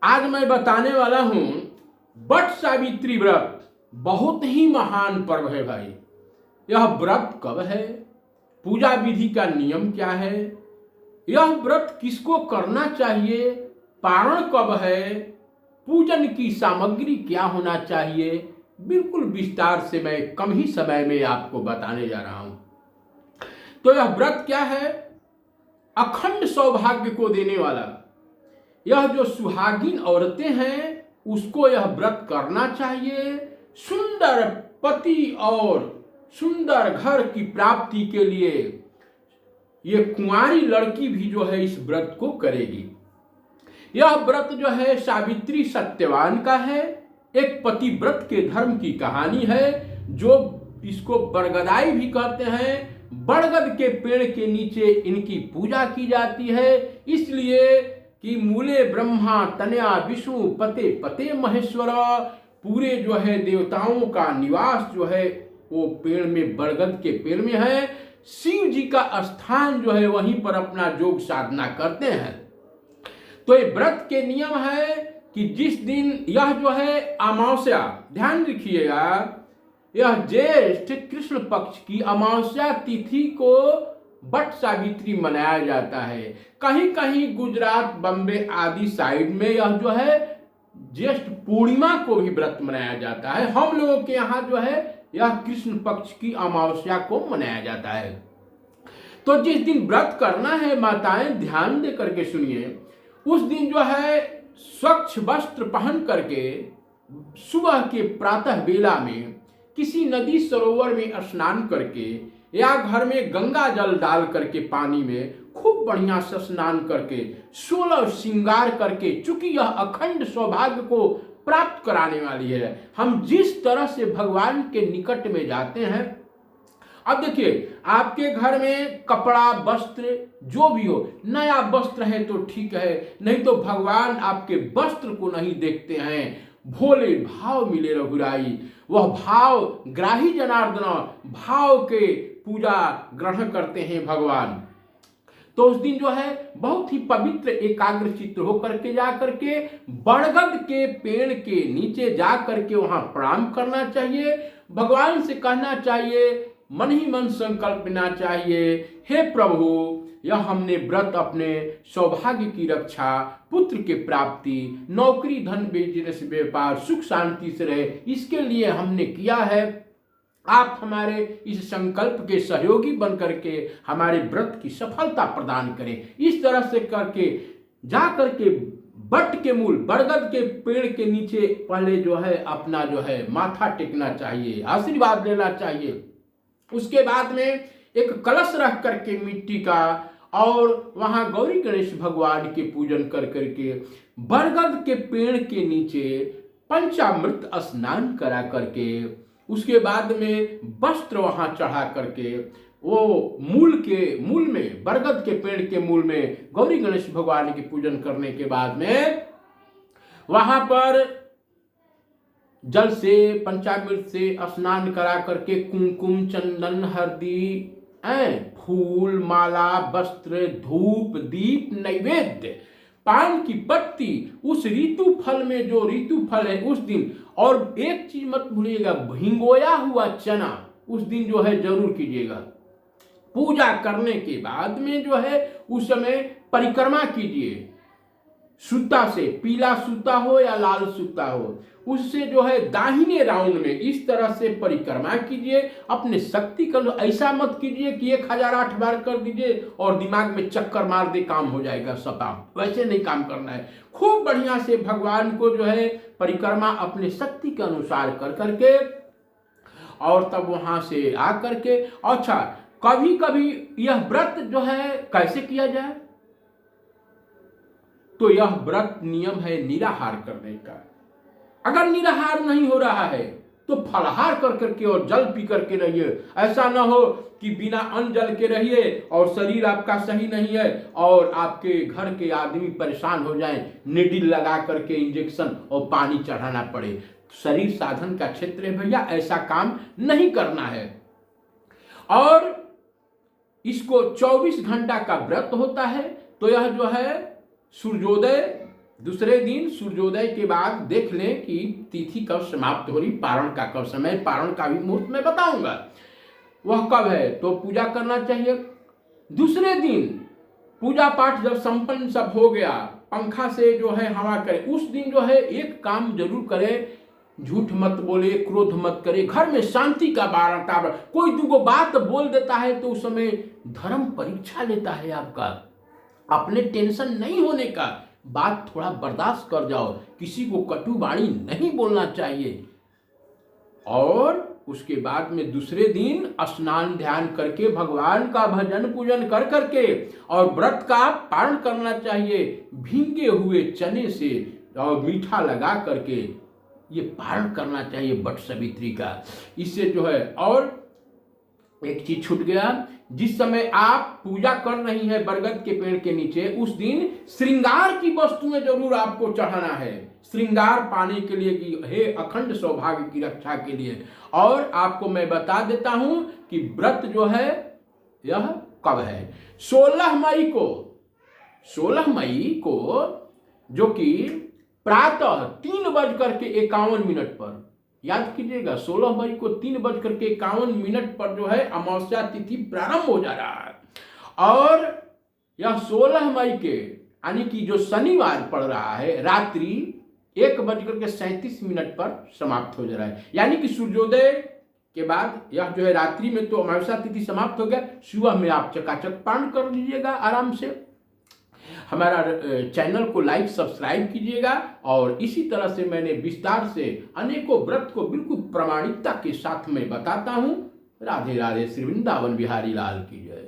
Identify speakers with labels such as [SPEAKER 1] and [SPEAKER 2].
[SPEAKER 1] आज मैं बताने वाला हूं वट सावित्री व्रत। बहुत ही महान पर्व है भाई। यह व्रत कब है, पूजा विधि का नियम क्या है, यह व्रत किसको करना चाहिए, पारण कब है, पूजन की सामग्री क्या होना चाहिए, बिल्कुल विस्तार से मैं कम ही समय में आपको बताने जा रहा हूं। तो यह व्रत क्या है? अखंड सौभाग्य को देने वाला, यह जो सुहागिन औरतें हैं उसको यह व्रत करना चाहिए। सुंदर पति और सुंदर घर की प्राप्ति के लिए ये कुंवारी लड़की भी जो है इस व्रत को करेगी। यह व्रत जो है सावित्री सत्यवान का है, एक पतिव्रत के धर्म की कहानी है, जो इसको बरगदाई भी कहते हैं। बरगद के पेड़ के नीचे इनकी पूजा की जाती है, इसलिए कि मूले ब्रह्मा तनया विष्णु पते पते महेश्वर, पूरे जो है देवताओं का निवास जो है वो पेड़ में, बरगद के पेड़ में है। शिव जी का स्थान जो है वहीं पर अपना योग साधना करते हैं। तो ये व्रत के नियम है कि जिस दिन यह जो है अमावस्या, ध्यान रखिएगा, यह ज्येष्ठ कृष्ण पक्ष की अमावस्या तिथि को वट सावित्री मनाया जाता है। कहीं कहीं गुजरात, बम्बे आदि साइड में यह जो है ज्येष्ठ पूर्णिमा को भी व्रत मनाया जाता है। हम लोगों के यहाँ जो है यह कृष्ण पक्ष की अमावस्या को मनाया जाता है। तो जिस दिन व्रत करना है माताएं ध्यान दे करके सुनिए, उस दिन जो है स्वच्छ वस्त्र पहन करके सुबह के प्रातः बेला में किसी नदी सरोवर में स्नान करके या घर में गंगा जल डाल करके पानी में खूब बढ़िया से स्नान करके 16 श्रृंगार करके, चूंकि यह अखंड सौभाग्य को प्राप्त कराने वाली है। हम जिस तरह से भगवान के निकट में जाते हैं, अब देखिए आपके घर में कपड़ा वस्त्र जो भी हो, नया वस्त्र है तो ठीक है, नहीं तो भगवान आपके वस्त्र को नहीं देखते हैं। भोले भाव मिले रघुराई, वह भाव ग्राही जनार्दन भाव के पूजा ग्रहण करते हैं भगवान। तो उस दिन जो है बहुत ही पवित्र एकाग्र चित्त होकर के जा करके बरगद के पेड़ के नीचे जा करके वहां प्रणाम करना चाहिए। भगवान से कहना चाहिए, मन ही मन संकल्प लेना चाहिए, हे प्रभु यह हमने व्रत अपने सौभाग्य की रक्षा, पुत्र के प्राप्ति, नौकरी, धन, बिजनेस, व्यापार सुख शांति से रहे, इसके लिए हमने किया है। आप हमारे इस संकल्प के सहयोगी बन करके हमारे व्रत की सफलता प्रदान करें। इस तरह से करके जा करके बट के मूल, बरगद के पेड़ के नीचे पहले जो है अपना जो है माथा टेकना चाहिए, आशीर्वाद लेना चाहिए। उसके बाद में एक कलश रख करके मिट्टी का, और वहां गौरी गणेश भगवान के पूजन कर करके बरगद के पेड़ के नीचे पंचामृत स्नान करा करके, उसके बाद में वस्त्र वहां चढ़ा करके वो मूल में, बरगद के पेड़ के मूल में गौरी गणेश भगवान के पूजन करने के बाद में वहां पर जल से, पंचामृत से स्नान करा करके कुमकुम, चंदन, हल्दी, फूल, माला, वस्त्र, धूप, दीप, नैवेद्य, पान की पत्ती, उस ऋतु फल में जो ऋतु फल है उस दिन, और एक चीज मत भूलिएगा, भिंगोया हुआ चना उस दिन जो है जरूर कीजिएगा। पूजा करने के बाद में जो है उस समय परिक्रमा कीजिए, सूता से, पीला सूता हो या लाल सूता हो, उससे जो है दाहिने राउंड में इस तरह से परिक्रमा कीजिए। अपने शक्ति का ऐसा मत कीजिए कि 1008 बार कर दीजिए और दिमाग में चक्कर मार दे काम हो जाएगा सपा, वैसे नहीं काम करना है। खूब बढ़िया से भगवान को जो है परिक्रमा अपने शक्ति के अनुसार कर करके, और तब वहां से आ करके, अच्छा कभी कभी यह व्रत जो है कैसे किया जाए, तो यह व्रत नियम है निराहार करने का। अगर निराहार नहीं हो रहा है तो फलाहार कर करके और जल पी करके रहिए। ऐसा ना हो कि बिना अन्न जल के रहिए और शरीर आपका सही नहीं है और आपके घर के आदमी परेशान हो जाएं, निडिल लगा करके इंजेक्शन और पानी चढ़ाना पड़े। शरीर साधन का क्षेत्र है भैया, ऐसा काम नहीं करना है। और इसको 24 घंटा का व्रत होता है। तो यह जो है सूर्योदय दूसरे दिन सूर्योदय के बाद देख लें कि तिथि कब समाप्त हो रही, पारण का कब समय, पारण का भी मुहूर्त मैं बताऊंगा वह कब है, तो पूजा करना चाहिए। दूसरे दिन पूजा पाठ जब संपन्न सब हो गया, पंखा से जो है हवा करे, उस दिन जो है एक काम जरूर करे, झूठ मत बोले, क्रोध मत करे, घर में शांति का वातावरण। कोई दूगो बात बोल देता है तो उस समय धर्म परीक्षा लेता है आपका, अपने टेंशन नहीं होने का, बात थोड़ा बर्दाश्त कर जाओ, किसी को कटु वाणी नहीं बोलना चाहिए। और उसके बाद में दूसरे दिन स्नान ध्यान करके भगवान का भजन पूजन कर करके और व्रत का पारण करना चाहिए। भींगे हुए चने से और मीठा लगा करके ये पारण करना चाहिए वट सावित्री का। इससे जो है, और एक चीज छूट गया, जिस समय आप पूजा कर रही हैं बरगद के पेड़ के नीचे, उस दिन श्रृंगार की वस्तुएं जरूर आपको चढ़ाना है, श्रृंगार पाने के लिए कि हे अखंड सौभाग्य की रक्षा के लिए। और आपको मैं बता देता हूं कि व्रत जो है यह कब है, 16 मई को, 16 मई को, जो कि प्रातः 3:51 पर, याद कीजिएगा 16 मई को 3:51 पर जो है अमावस्या तिथि प्रारंभ हो जा रहा है। और यह 16 मई के यानी कि जो शनिवार पड़ रहा है रात्रि 1:37 पर समाप्त हो जा रहा है। यानी कि सूर्योदय के बाद यह जो है रात्रि में तो अमावस्या तिथि समाप्त हो गया, सुबह में आप चकाचक पारण कर लीजिएगा आराम से। हमारा चैनल को लाइक सब्सक्राइब कीजिएगा। और इसी तरह से मैंने विस्तार से अनेकों व्रत को बिल्कुल प्रामाणिकता के साथ में बताता हूँ। राधे राधे, श्री वृंदावन बिहारी लाल की जय।